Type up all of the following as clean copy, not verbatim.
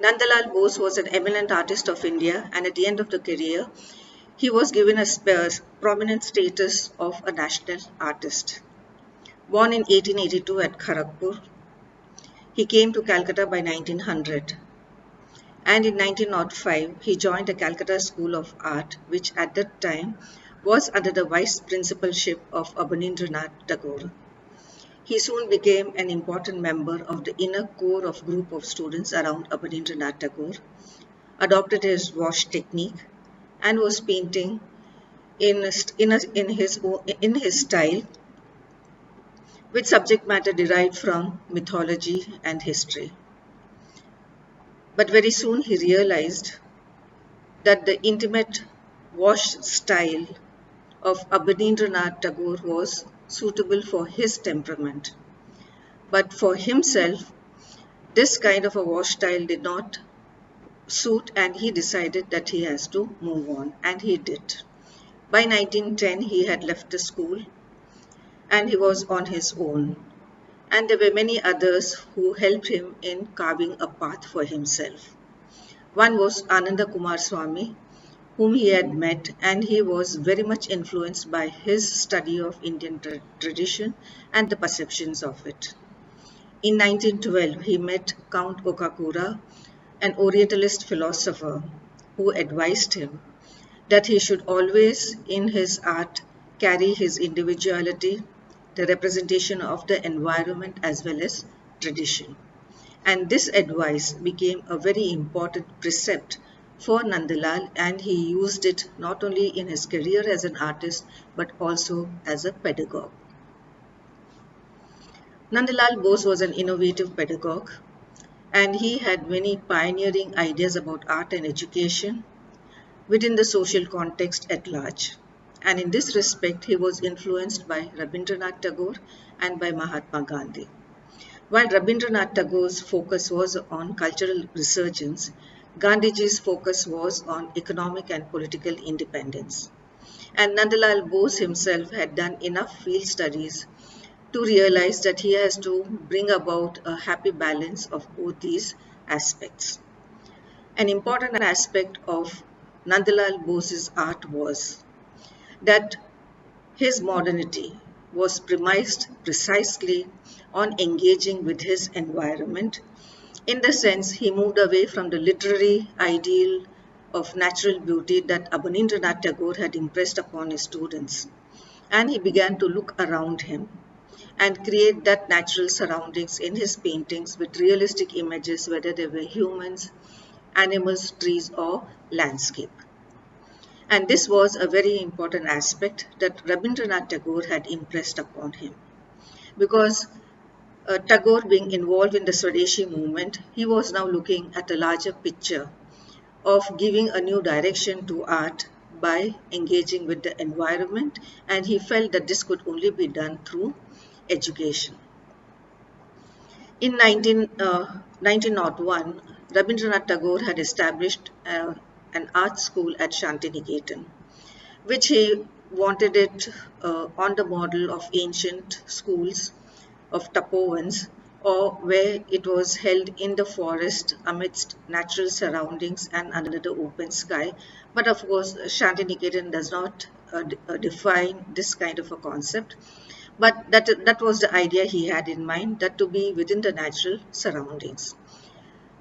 Nandalal Bose was an eminent artist of India, and at the end of the career, he was given a prominent status of a national artist. Born in 1882 at Kharagpur, he came to Calcutta by 1900, and in 1905 he joined the Calcutta School of Art, which at that time was under the vice principalship of Abanindranath Tagore. He soon became an important member of the inner core of group of students around Abanindranath Tagore, adopted his wash technique, and was painting in his style with subject matter derived from mythology and history. But very soon he realized that the intimate wash style of Abanindranath Tagore was suitable for his temperament. But for himself, this kind of a wash style did not suit, and he decided that he has to move on, and he did. By 1910, he had left the school and he was on his own. And there were many others who helped him in carving a path for himself. One was Ananda Kumar Swami, whom he had met, and he was very much influenced by his study of Indian tradition and the perceptions of it. In 1912, he met Count Okakura, an Orientalist philosopher, who advised him that he should always, in his art, carry his individuality, the representation of the environment as well as tradition. And this advice became a very important precept for Nandalal, and he used it not only in his career as an artist but also as a pedagogue. Nandalal Bose was an innovative pedagogue, and he had many pioneering ideas about art and education within the social context at large. And in this respect, he was influenced by Rabindranath Tagore and by Mahatma Gandhi. While Rabindranath Tagore's focus was on cultural resurgence, Gandhiji's focus was on economic and political independence. And Nandalal Bose himself had done enough field studies to realize that he has to bring about a happy balance of both these aspects. An important aspect of Nandalal Bose's art was that his modernity was premised precisely on engaging with his environment. In the sense, he moved away from the literary ideal of natural beauty that Abanindranath Tagore had impressed upon his students, and he began to look around him and create that natural surroundings in his paintings with realistic images, whether they were humans, animals, trees, or landscape. And this was a very important aspect that Rabindranath Tagore had impressed upon him. Because Tagore, being involved in the Swadeshi movement, he was now looking at a larger picture of giving a new direction to art by engaging with the environment, and he felt that this could only be done through education. In 1901, Rabindranath Tagore had established an art school at Shantiniketan, which he wanted it on the model of ancient schools of Tapovans, or where it was held in the forest amidst natural surroundings and under the open sky. But of course, Shantiniketan does not define this kind of a concept. But that was the idea he had in mind, that to be within the natural surroundings.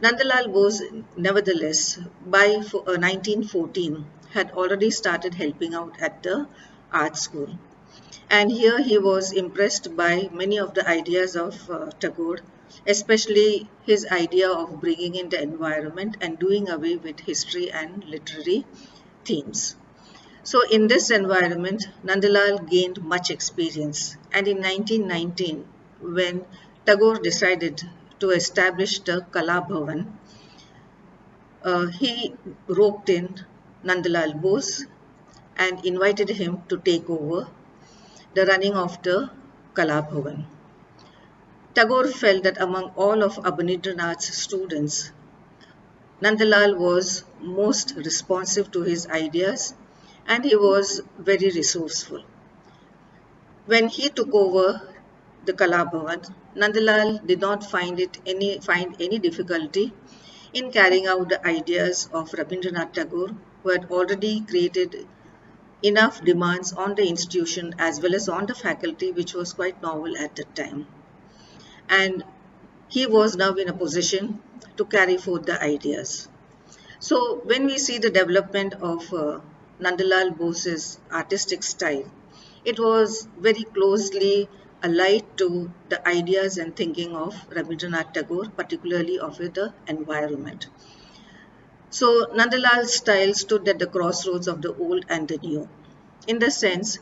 Nandalal Bose, nevertheless, by 1914, had already started helping out at the art school. And here he was impressed by many of the ideas of Tagore, especially his idea of bringing in the environment and doing away with history and literary themes. So in this environment, Nandalal gained much experience, and in 1919, when Tagore decided to establish the Kala Bhavan, he roped in Nandalal Bose and invited him to take over the running of the Kala Bhavan. Tagore felt that among all of Abanindranath's students, Nandalal was most responsive to his ideas, and he was very resourceful. When he took over the Kala Bhavan, Nandalal did not find any difficulty in carrying out the ideas of Rabindranath Tagore, who had already created enough demands on the institution as well as on the faculty, which was quite novel at that time. And he was now in a position to carry forth the ideas. So when we see the development of Nandalal Bose's artistic style, it was very closely allied to the ideas and thinking of Rabindranath Tagore, particularly of the environment. So Nandalal's style stood at the crossroads of the old and the new. In the sense,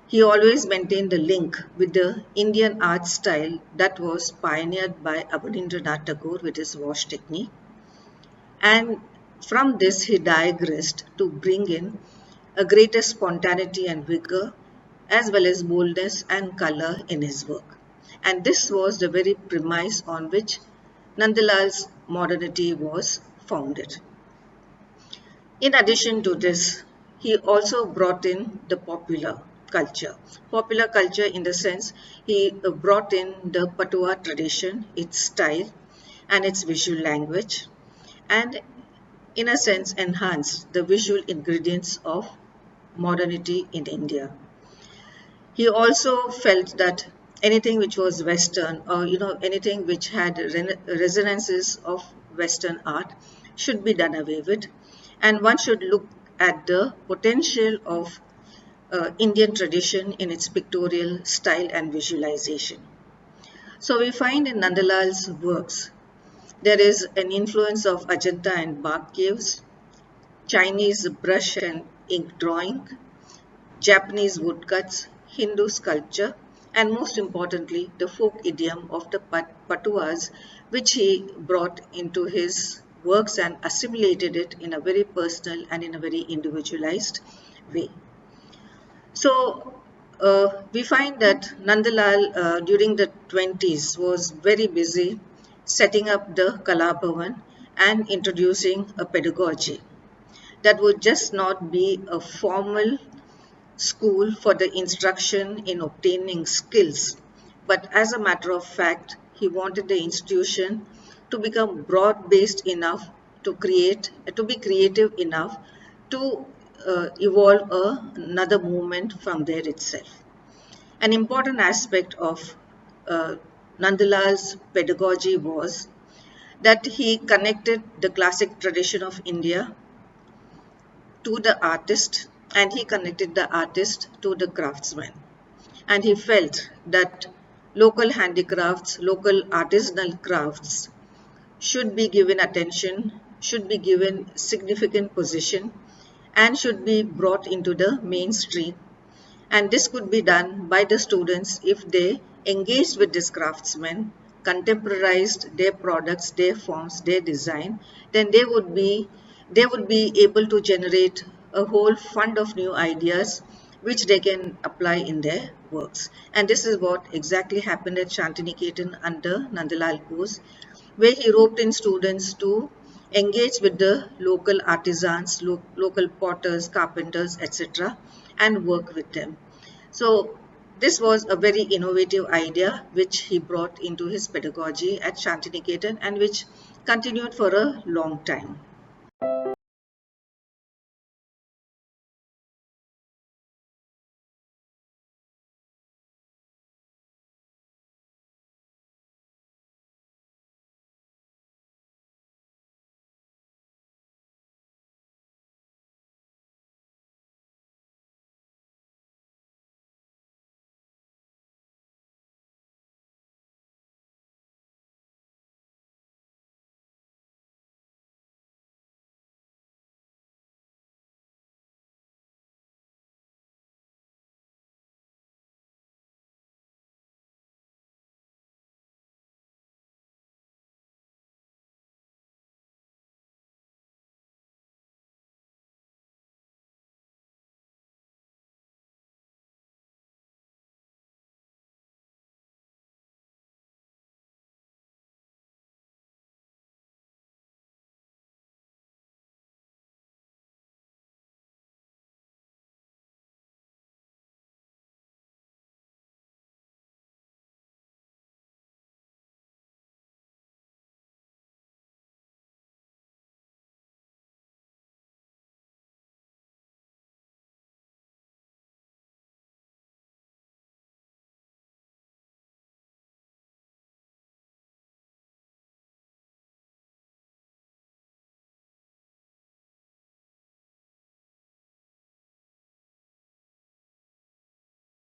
he always maintained a link with the Indian art style that was pioneered by Abanindranath Tagore with his wash technique. And from this, he digressed to bring in a greater spontaneity and vigor, as well as boldness and color in his work. And this was the very premise on which Nandalal's modernity was founded. In addition to this, he also brought in the popular culture. Popular culture in the sense he brought in the Patua tradition, its style and its visual language, and in a sense enhanced the visual ingredients of modernity in India. He also felt that anything which was Western, or anything which had resonances of Western art should be done away with, and one should look at the potential of Indian tradition in its pictorial style and visualization. So we find in Nandalal's works there is an influence of Ajanta and bark caves, Chinese brush and ink drawing, Japanese woodcuts, Hindu sculpture, and most importantly, the folk idiom of the Patuas, which he brought into his works and assimilated it in a very personal and in a very individualized way. So, we find that Nandalal during the 20s was very busy setting up the Kala Bhavan and introducing a pedagogy that would just not be a formal school for the instruction in obtaining skills, but as a matter of fact, he wanted the institution to become broad-based enough to be creative enough to evolve another movement from there itself. An important aspect of uh, Nandalal's pedagogy was that he connected the classic tradition of India to the artist, and he connected the artist to the craftsman. And he felt that local handicrafts, local artisanal crafts should be given attention, should be given significant position, and should be brought into the mainstream. And this could be done by the students if they engaged with these craftsmen, contemporized their products, their forms, their design, then they would be able to generate a whole fund of new ideas which they can apply in their works. And this is what exactly happened at Shantiniketan under Nandalal Bose, where he roped in students to engage with the local artisans, local potters, carpenters, etc., and work with them. So this was a very innovative idea which he brought into his pedagogy at Shantiniketan and which continued for a long time.